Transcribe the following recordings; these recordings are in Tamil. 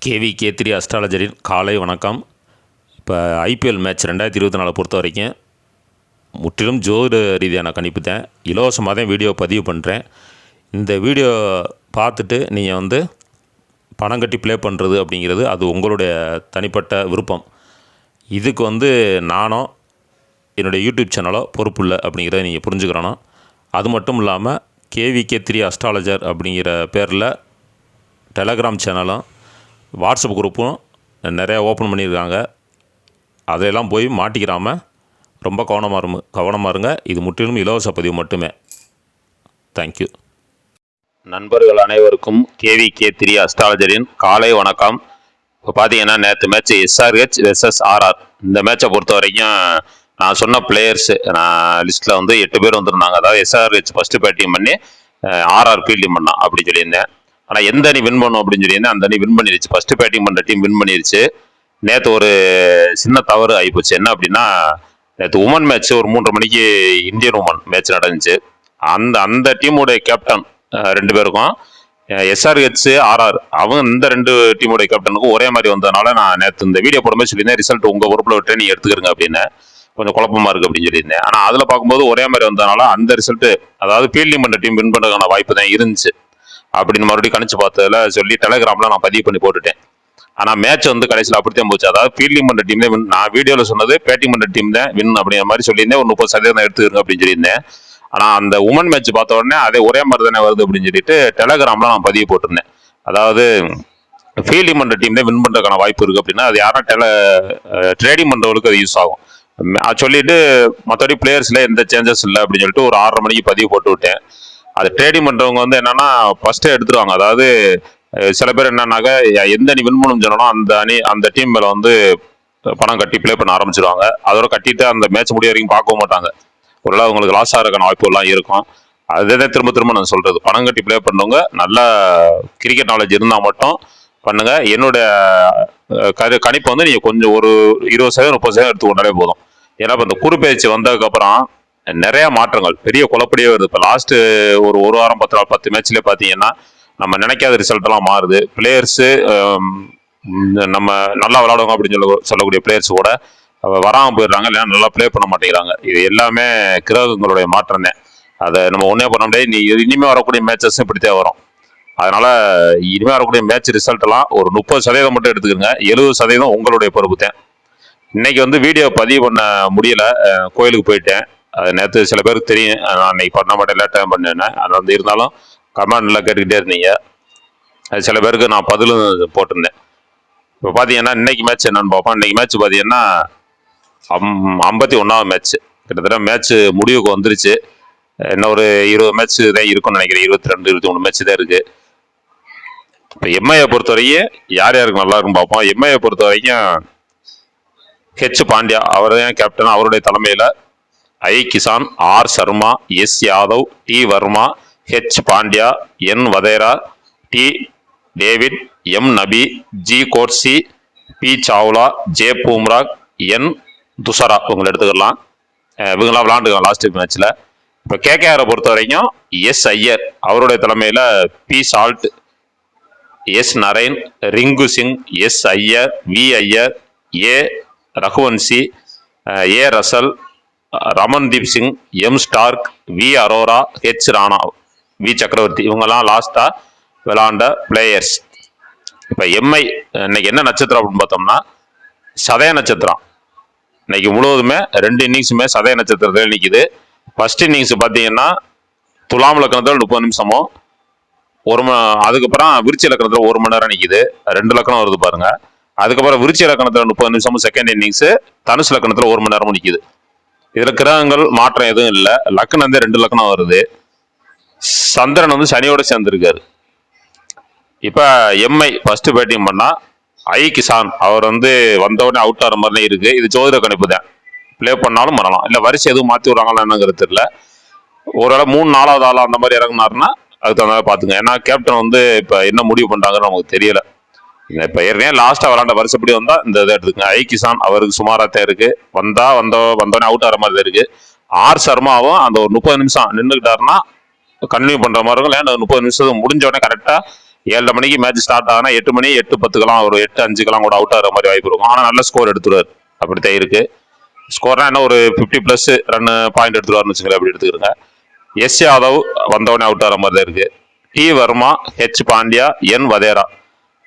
KVK3 அஸ்ட்ராலஜரின் காலை வணக்கம். இப்போ ஐபிஎல் மேட்ச் 2024 பொறுத்த வரைக்கும் முற்றிலும் ஜோதிட ரீதியான கணிப்பு தான். இலவசமாக தான் வீடியோ பதிவு பண்ணுறேன். இந்த வீடியோ பார்த்துட்டு நீங்கள் பணம் கட்டி ப்ளே பண்ணுறது அப்படிங்கிறது அது உங்களுடைய தனிப்பட்ட விருப்பம். இதுக்கு நானோ என்னுடைய யூடியூப் சேனலோ பொறுப்பு இல்லை அப்படிங்கிறத நீங்கள் புரிஞ்சுக்கிறணும். அது மட்டும் இல்லாமல் KVK3 அஸ்ட்ராலஜர் அப்படிங்கிற பேரில் டெலகிராம் சேனலும் வாட்ஸ்அப் குரூப்பும் நிறையா ஓப்பன் பண்ணியிருக்காங்க. அதையெல்லாம் போய் மாட்டிக்கிறாமல் ரொம்ப கவனமாக இருங்க. இது முற்றிலும் இலவச பதிவு மட்டுமே. தேங்க்யூ. நண்பர்கள் அனைவருக்கும் KVK3 அஸ்ட்ராலஜரின் காலை வணக்கம். இப்போ பார்த்தீங்கன்னா நேற்று மேட்ச் SRH வெர்சஸ் RR. இந்த மேட்சை பொறுத்த வரைக்கும் நான் சொன்ன பிளேயர்ஸு நான் லிஸ்ட்டில் 8 பேர் வந்திருந்தாங்க. அதாவது SRH ஃபஸ்ட்டு பேட்டிங் பண்ணி RR ஃபீல்டிங் பண்ணான் அப்படி சொல்லியிருந்தேன். ஆனால் எந்த அணி வின் பண்ணும் அப்படின்னு சொல்லியிருந்தேன். அந்த அணி வின் பண்ணிருச்சு. ஃபஸ்ட்டு பேட்டிங் பண்ணுற டீம் வின் பண்ணிருச்சு. நேற்று ஒரு சின்ன தவறு ஆகிப்போச்சு. என்ன அப்படின்னா, நேற்று உமன் மேட்ச் ஒரு 3:30 மணிக்கு இந்தியன் உமன் மேட்ச் நடந்துச்சு. அந்த டீமுடைய கேப்டன் 2 பேருக்கும் SRH RR அவங்க இந்த 2 டீமுடைய கேப்டனுக்கும் ஒரே மாதிரி வந்ததுனால நான் நேற்று இந்த வீடியோ போடும்போது சொல்லியிருந்தேன், ரிசல்ட் உங்கள் பொறுப்பில் விட்டு நீங்கள் எடுத்துக்கிறங்க அப்படின்னு. கொஞ்சம் குழப்பமாக இருக்குது அப்படின்னு சொல்லியிருந்தேன். ஆனால் அதில் பார்க்கும்போது ஒரே மாதிரி வந்ததுனால அந்த ரிசல்ட்டு, அதாவது ஃபீல்டிங் பண்ணுற டீம் வின் பண்ணுறதுக்கான வாய்ப்பு தான் இருந்துச்சு அப்படின்னு மறுபடியும் கணிச்சு பார்த்ததில் சொல்லி டெலகிராமில் நான் பதிவு பண்ணி போட்டுட்டேன். ஆனால் மேட்ச் கடைசியில் அப்படித்தான் போச்சு. அதாவது ஃபீல்டிங் பண்ணுற டீம் தான் வின். நான் வீடியோவில் சொன்னது பேட்டிங் பண்ணுற டீம் தான் வின் அப்படிங்கிற மாதிரி சொல்லியிருந்தேன். ஒரு 30% எடுத்துக்கிறேன் அப்படின்னு சொல்லியிருந்தேன். ஆனால் அந்த உமன் மேட்ச் பார்த்த உடனே அதே ஒரே மாதிரி தானே வருது அப்படின்னு சொல்லிட்டு டெலகிராமில் நான் பதிவு போட்டிருந்தேன். அதாவது ஃபீல்டிங் பண்ணுற டீம் தான் வின் பண்ணுறதுக்கான வாய்ப்பு இருக்குது அப்படின்னா அது யாரும் ட்ரேடிங் பண்ணுறவங்களுக்கு அது யூஸ் ஆகும் சொல்லிட்டு மற்றபடி பிளேயர்ஸில் எந்த சேஞ்சஸ் இல்லை அப்படின்னு சொல்லிட்டு ஒரு 6:30 மணிக்கு பதிவு போட்டு விட்டேன். அது ட்ரேடிங் பண்ணுறவங்க என்னன்னா ஃபஸ்ட்டே எடுத்துருவாங்க. அதாவது சில பேர் என்னன்னாக்க எந்த அணி வின் பண்ணணும்னு சொன்னாலும் அந்த டீம் மேலே பணம் கட்டி ப்ளே பண்ண ஆரம்பிச்சிருவாங்க. அதோட கட்டிட்டு அந்த மேட்ச் முடிய வரைக்கும் பார்க்கவும் மாட்டாங்க. ஒருவேளை அவங்களுக்கு லாஸ் ஆகிறதுக்கான வாய்ப்புகள்லாம் இருக்கும். அதுதான் திரும்ப நான் சொல்கிறது, பணம் கட்டி ப்ளே பண்ணுறவங்க நல்லா கிரிக்கெட் நாலேஜ் இருந்தால் மட்டும் பண்ணுங்க. என்னுடைய கணிப்பு நீங்கள் கொஞ்சம் ஒரு 20% 30% எடுத்துக்கொண்டாலே போதும். ஏன்னா இப்போ இந்த குறுப்பெயர்ச்சி வந்ததுக்கப்புறம் நிறைய மாற்றங்கள், பெரிய குழப்படியே வருது. இப்போ லாஸ்ட்டு ஒரு வாரம் 10 நாள் 10 மேட்ச்லேயே பார்த்தீங்கன்னா நம்ம நினைக்காத ரிசல்ட் எல்லாம் மாறுது. பிளேயர்ஸு நம்ம நல்லா விளாடுவாங்க அப்படின்னு சொல்லக்கூடிய பிளேயர்ஸ் கூட வராமல் போயிடுறாங்க, இல்லைன்னா நல்லா ப்ளே பண்ண மாட்டேங்கிறாங்க. இது எல்லாமே கிரகங்களுடைய மாற்றம் தான். அதை நம்ம ஒன்றே பண்ண முடியாது. இனிமேல் வரக்கூடிய மேட்சஸும் இப்படித்தான் வரும். அதனால இனிமேல் வரக்கூடிய மேட்ச் ரிசல்ட் எல்லாம் ஒரு 30% மட்டும் எடுத்துக்கிறங்க. 70% உங்களுடைய பொறுப்பு தான். இன்னைக்கு வீடியோ பதிவு பண்ண முடியல, கோயிலுக்கு போயிட்டேன். அது நேற்று சில பேருக்கு தெரியும், நான் அன்னைக்கு பண்ண மாட்டேன், லேட்டாக பண்ணேன்னு. அது இருந்தாலும் கமெண்ட்லாம் கேட்டுக்கிட்டே இருந்தீங்க. அது சில பேருக்கு நான் பதிலும் போட்டிருந்தேன். இப்போ பார்த்தீங்கன்னா இன்னைக்கு மேட்ச் என்னன்னு பார்ப்போம். இன்னைக்கு மேட்ச் பார்த்தீங்கன்னா 51வது மேட்ச். கிட்டத்தட்ட மேட்ச் முடிவுக்கு வந்துருச்சு. இன்னும் ஒரு 20 மேட்ச் தான் இருக்கும்னு நினைக்கிறேன். 22 23 மேட்ச் தான் இருக்குது. இப்போ எம்ஐயை பொறுத்த வரைக்கும் யார் யாருக்கு நல்லா இருக்குன்னு பார்ப்போம். எம்ஐயை பொறுத்த வரைக்கும் ஹெச் பாண்டியா அவர் தான் கேப்டன். அவருடைய தலைமையில் Kishan, Sharma, Yadav, T Varma, H Pandya, N Wadhera, T David, M Nabi, G Coetzee, P Chawla, J Bumrah, N Thushara இவங்களை எடுத்துக்கலாம். இவங்களாம் விளாண்டுக்கலாம் லாஸ்ட் மேட்ச்சில். இப்போ KKR பொறுத்த வரைக்கும் ஐயர் அவருடைய தலைமையில் P Salt, Narine, Rinku Singh, Iyer, V Iyer, A Raghuvanshi, A Russell, Ramandeep Singh, M Starc, V Arora, H Rana, V Chakravarthy இவங்கெல்லாம் லாஸ்ட்டாக விளாண்ட பிளேயர்ஸ். இப்போ எம்ஐ இன்னைக்கு என்ன நட்சத்திரம் அப்படின்னு பார்த்தோம்னா சதய நட்சத்திரம். இன்னைக்கு முழுவதுமே 2 இன்னிங்ஸுமே சதய நட்சத்திரத்தில் நிற்கிது. ஃபர்ஸ்ட் இன்னிங்ஸ் பார்த்தீங்கன்னா துலாம் லக்கணத்தில் 30 நிமிஷமும் அதுக்கப்புறம் விருச்சி லக்கணத்தில் 1 மணி நேரம் நிற்கிது. 2 லக்கணம் வருது பாருங்க. அதுக்கப்புறம் விருச்சி லக்கணத்தில் 30 நிமிஷமும் செகண்ட் இன்னிங்ஸு தனுசு லக்கணத்தில் 1 மணி நேரமும் நிற்கிது. இதில் கிரகங்கள் மாற்றம் எதுவும் இல்லை. லக்னம் 2 லக்னம் வருது. சந்திரன் சனியோட சேர்ந்துருக்காரு. இப்போ எம்ஐ ஃபர்ஸ்ட் பேட்டிங் பண்ணால் கிசான் அவர் வந்தவுடனே அவுட் ஆகிற மாதிரிலாம் இருக்குது. இது ஜோதிட கணிப்பு தான். ப்ளே பண்ணாலும் பண்ணலாம், இல்லை வரிசை எதுவும் மாற்றி விட்றாங்களா என்னங்கிறது தெரியல. ஒருவேளை 3-4வது ஆளாக அந்த மாதிரி இறங்குனாருன்னா அதுக்கு தகுந்த பார்த்துங்க. ஏன்னா கேப்டன் இப்போ என்ன முடிவு பண்ணுறாங்கன்னு நமக்கு தெரியல. இப்போ ஏற்கனவே லாஸ்ட்டாக விளாண்ட வருஷப்படி வந்தால் இந்த இதை எடுத்துக்கங்க. கிசான் அவருக்கு சுமாராக தான் இருக்குது. வந்தோடனே அவுட் ஆகிற மாதிரி தான் இருக்குது. சர்மாவும் அந்த ஒரு 30 நிமிஷம் நின்றுக்கிட்டாருன்னா கன்டினியூ பண்ணுற மாதிரி இருக்கும். இல்லை 30 நிமிஷம் முடிஞ்ச உடனே கரெக்டாக 7:30 மணிக்கு மேட்ச் ஸ்டார்ட் ஆகுனா 8 மணி 8:10 ஒரு 8:05 கூட அவுட் ஆகிற மாதிரி வாய்ப்பு இருக்கும். ஆனால் நல்ல ஸ்கோர் எடுத்துருவார். அப்படித்தான் இருக்கு. ஸ்கோர்னா என்ன ஒரு 50+ ரன் பாயிண்ட் எடுத்துருவாருன்னு வச்சுக்கிறேன். அப்படி எடுத்துக்கிறேங்க. எஸ் யாதவ் வந்தவொடனே அவுட் ஆகிற மாதிரி தான் இருக்கு. D Varma, H Pandya, N Vadra,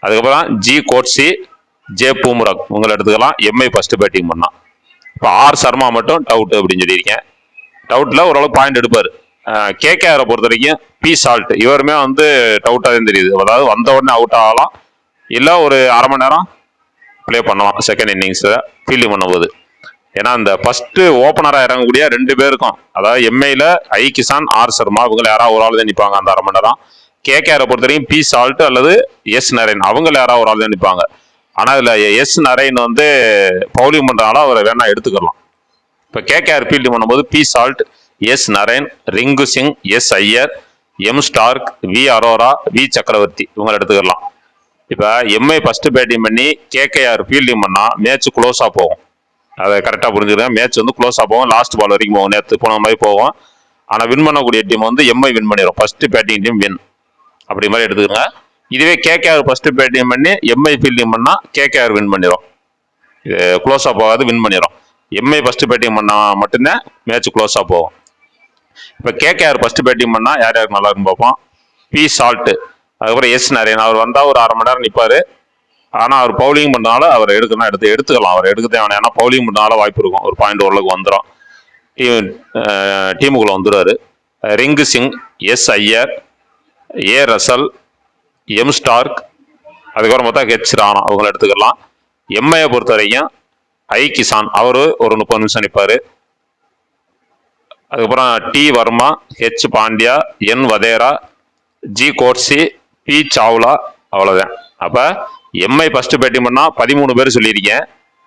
அதுக்கப்புறம் ஜி கோட்ஸி, ஜே பூம்ரக் உங்களை எடுத்துக்கலாம். எம்ஐ ஃபர்ஸ்ட் பேட்டிங் பண்ணா. இப்போ ஆர் சர்மா மட்டும் டவுட் அப்படின்னு சொல்லியிருக்கேன். டவுட்டில் ஓரளவுக்கு பாயிண்ட் எடுப்பார். கேகேஆரை பொறுத்த வரைக்கும் பி சால்ட் இவருமே வந்து டவுட்டாக தான் தெரியுது. அதாவது வந்த உடனே அவுட் ஆகலாம், இல்லை ஒரு அரை மணி நேரம் ப்ளே பண்ணலாம் செகண்ட் இன்னிங்ஸில் ஃபீல்டிங் பண்ணும்போது. ஏன்னா இந்த ஃபர்ஸ்ட் ஓப்பனராக இறங்கக்கூடிய 2 பேருக்கும், அதாவது எம்ஐல ஐ கிசான், ஆர் சர்மா இவங்க யாராவது ஒரு ஆள் தான் நிற்பாங்க அந்த அரை மணி நேரம். கேகேஆரை பொறுத்த வரைக்கும் பி சால்ட் அல்லது எஸ் நரேன் அவங்க யாராவது ஒரு ஆள் தான் நிற்பாங்க. ஆனால் இதில் எஸ் நரேன் வந்து பவுலிங் பண்ணுறனால அவரை வேணா எடுத்துக்கலாம். இப்போ கேகேஆர் ஃபீல்டிங் பண்ணும்போது P Salt, S Narine, Rinku Singh, S Iyer, M Starc, V Arora, V Chakravarthy இவங்களை எடுத்துக்கலாம். இப்போ எம்ஐ ஃபர்ஸ்ட் பேட்டிங் பண்ணி கேகேஆர் ஃபீல்டிங் பண்ணால் மேட்ச் க்ளோஸாக போகும். அதை கரெக்டாக புரிஞ்சுக்கிறேன். மேட்ச் வந்து க்ளோஸாக போகும், லாஸ்ட் பால் வரைக்கும் போகும், நேற்று போன மாதிரி போகும். ஆனால் வின் பண்ணக்கூடிய டீம் வந்து எம்ஐ வின் பண்ணிடும். ஃபர்ஸ்ட் பேட்டிங் டீம் வின் அப்படி மாதிரி எடுத்துக்கோங்க. இதுவே கேகேஆர் ஃபர்ஸ்ட் பேட்டிங் பண்ணி எம்ஐ ஃபீல்டிங் பண்ணால் கேகேஆர் வின் பண்ணிடும். க்ளோஸாக போகாது, வின் பண்ணிடும். எம்ஐ ஃபர்ஸ்ட் பேட்டிங் பண்ணால் மட்டும்தான் மேட்ச் க்ளோஸாக போகும். இப்போ கேகேஆர் ஃபர்ஸ்ட் பேட்டிங் பண்ணால் யார் யாருக்கு நல்லா இருக்குன்னு பார்ப்போம். பி சால்ட்டு, அதுக்கப்புறம் எஸ் நரேன். அவர் வந்தால் ஒரு அரை மணி நேரம் நிற்பார். ஆனால் அவர் பவுலிங் பண்ணாலும் அவர் எடுத்துக்கலாம். அவர் எடுக்க தேவையான, ஏன்னா பவுலிங் பண்ணாலும் வாய்ப்பு இருக்கும். ஒரு பாயிண்ட் ஓரளவுக்கு வந்துடும். டீமுக்குள்ளே வந்துடுவார். ரிங்கு சிங், எஸ் ஐயர், ஏ ரசல், எம் ஸ்டார்க், அதுக்கப்புறம் பார்த்தா ஹெச் ராணா அவங்களை எடுத்துக்கலாம். எம்ஐயை பொறுத்த வரைக்கும் ஐ கிசான் அவர் ஒரு 30 நிமிஷம் நிற்பார். அதுக்கப்புறம் T Varma, H Pandya, N Wadhera, G Coetzee, P Chawla, அவ்வளோதான். அப்போ எம்ஐ ஃபர்ஸ்ட் பேட்டிங் பண்ணால் 13 பேர் சொல்லியிருக்கேன்.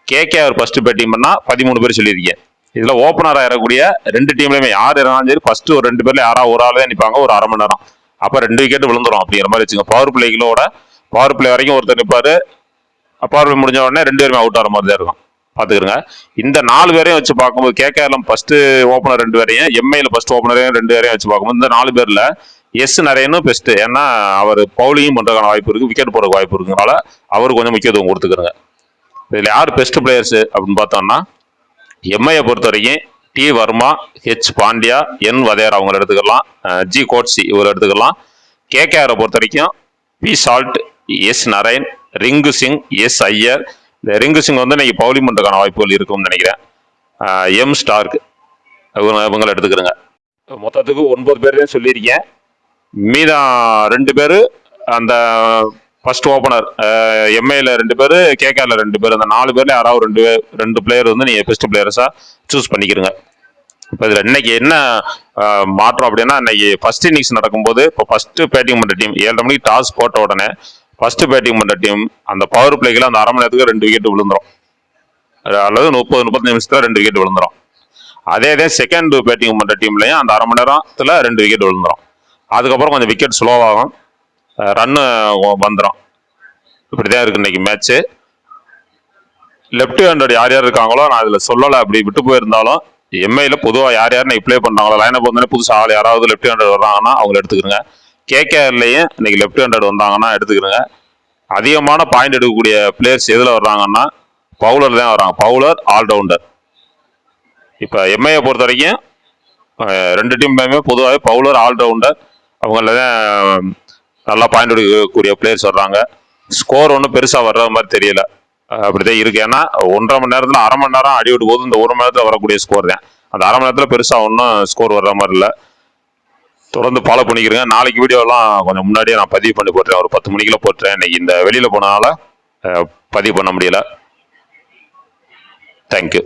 கேகேஆர் ஃபர்ஸ்ட் பேட்டிங் பண்ணால் 13 பேர் சொல்லியிருக்கேன். இதில் ஓப்பனராக இறக்கக்கூடிய 2 டீம்லையுமே யார் இறங்கினாலும் சரி ஃபர்ஸ்ட் ஒரு 2 பேர்ல யாராவது ஒரு ஆள் தான் நிற்பாங்க ஒரு அரை மணி நேரம். அப்போ 2 விக்கெட் விழுந்துடும் அப்படிங்கிற மாதிரி வச்சுங்க. பவர் பிளேகளோட பவர் பிளே வரைக்கும் ஒருத்தர் நிற்பாரு. பவர் பிளே முடிஞ்ச உடனே 2 பேருமே அவுட் ஆகிற மாதிரி தான் இருக்கும். பார்த்துக்கிறங்க. இந்த 4 பேரையும் வச்சு பார்க்கும்போது கேகேஆர்ல ஃபர்ஸ்ட் ஓப்பனர் 2 பேரையும், எம்ஐல ஃபர்ஸ்ட் ஓப்பனரையும் 2 பேரையும் வச்சு பார்க்கும்போது இந்த 4 பேர்ல எஸ் நரேனும் பெஸ்ட். ஏன்னா அவர் பவுலிங்கும் பண்றதுக்கான வாய்ப்பு இருக்கு, விக்கெட் போடுறதுக்கு வாய்ப்பு இருக்குனால அவருக்கு கொஞ்சம் முக்கியத்துவம் கொடுத்துக்கிறங்க. இதில் யார் பெஸ்ட் பிளேயர்ஸ் அப்படின்னு பார்த்தோம்னா எம்ஐயை பொறுத்த வரைக்கும் T Varma, H Pandya, N Wadhera அவங்களை எடுத்துக்கலாம். ஜி கோட்ஸி இவரை எடுத்துக்கலாம். கேகேஆரை பொறுத்த வரைக்கும் P Salt, S Narine, Rinku Singh, S Iyer. இந்த ரிங்கு சிங் வந்து இன்னைக்கு பவுலிங் பண்ணுறதுக்கான வாய்ப்புகள் இருக்கும்னு நினைக்கிறேன். எம் ஸ்டார்க் இவங்களை எடுத்துக்கிறேங்க. மொத்தத்துக்கு 9 பேர் தான் சொல்லியிருக்கேன். மீதம் 2 பேர் அந்த ஃபர்ஸ்ட் ஓப்பனர் எம்ஐல 2 பேர், கேகேஆர்ல 2 பேர். அந்த 4 பேர்ல யாராவது 2 பிளேயர் வந்து நீங்கள் பெஸ்ட் பிளேயர்ஸாக சூஸ் பண்ணிக்கிறங்க. இப்போ இதில் இன்னைக்கு என்ன மாற்றம் அப்படின்னா, இன்னைக்கு ஃபர்ஸ்ட் இன்னிங்ஸ் நடக்கும்போது இப்போ ஃபர்ஸ்ட் பேட்டிங் பண்ணுற டீம் 7:30 மணிக்கு டாஸ் போட்ட உடனே ஃபர்ஸ்ட் பேட்டிங் பண்ணுற டீம் அந்த பவர் பிளேக்கில் அந்த அரை மணி நேரத்துக்கு 2 விக்கெட் விழுந்துடும். அல்லது 30-35 நிமிஷத்தில் 2 விக்கெட் விழுந்துடும். அதே செகண்ட் பேட்டிங் பண்ணுற டீம்லையும் அந்த அரை மணி நேரத்தில் 2 விக்கெட் விழுந்துடும். அதுக்கப்புறம் கொஞ்சம் விக்கெட் ஸ்லோவாகும், ரன்னு வந்துடும். இப்படிதான் இருக்கு இன்னைக்கு மேட்ச்சு. லெஃப்ட் ஹேண்டட் யார் யார் இருக்காங்களோ நான் அதில் சொல்லலை, அப்படி விட்டு போயிருந்தாலும் எம்ஐல பொதுவாக யார் யார் இன்னைக்கு ப்ளே பண்ணுறாங்களோ லைனப் வந்தோடனே புதுசாக ஆள் யாராவது லெஃப்ட் ஹேண்டட் வர்றாங்கன்னா அவங்களை எடுத்துக்கிறங்க. கேகேஆர்லேயும் இன்னைக்கு லெஃப்ட் ஹேண்டட் வந்தாங்கன்னா எடுத்துக்கிறங்க. அதிகமான பாயிண்ட் எடுக்கக்கூடிய பிளேயர்ஸ் எதில் வர்றாங்கன்னா பவுலர் தான் வர்றாங்க. Bowler, allrounder. இப்போ எம்ஐயை பொறுத்த வரைக்கும் 2 டீம்லையுமே பொதுவாகவே பவுலர், ஆல்ரவுண்டர் அவங்கள தான் நல்லா பாயிண்ட் எடுக்கக்கூடிய பிளேயர்ஸ் வர்றாங்க. ஸ்கோர் ஒன்றும் பெருசாக வர்ற மாதிரி தெரியல, அப்படிதான் இருக்கு. ஏன்னா 1.5 மணி நேரத்தில் அரை மணி நேரம் அடி விட்டு போது இந்த 1 மணி நேரத்தில் வரக்கூடிய ஸ்கோர் தான். அந்த அரை மணி நேரத்தில் பெருசாக ஒன்றும் ஸ்கோர் வர்ற மாதிரி இல்லை. தொடர்ந்து ஃபாலோ பண்ணிக்கிறேங்க. நாளைக்கு வீடியோலாம் கொஞ்சம் முன்னாடியே நான் பதிவு பண்ணி போட்டுறேன். ஒரு 10 மணிக்குள்ள போட்டுறேன். இன்னைக்கு இந்த வெளியில் போனதால பதிவு பண்ண முடியல. தேங்க்யூ.